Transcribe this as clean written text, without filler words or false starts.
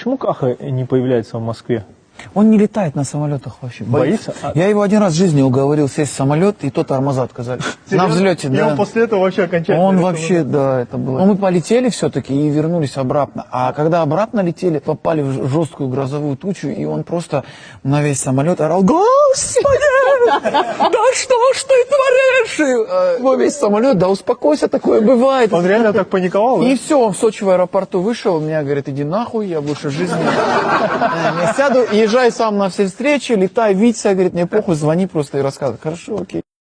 почему Каха не появляется в Москве? Он не летает на самолетах вообще. Боится? Я его один раз в жизни уговорил сесть в самолет, и тот тормоза отказали. На взлете, да. И он после этого вообще окончательно... Он вообще, да, это было. Но мы полетели все-таки и вернулись обратно. А когда обратно летели, попали в жесткую грозовую тучу, и он просто на весь самолет орал: «Господи! Да что ж ты творишь?» Во весь самолет: «Да успокойся, такое бывает». Он реально так паниковал, да? И все, он в Сочи в аэропорту вышел, меня говорит: «Иди нахуй, я больше в жизни не сяду, езжай сам на все встречи, летай, Витя», говорит, «мне похуй, звони просто и рассказывай». Хорошо, окей.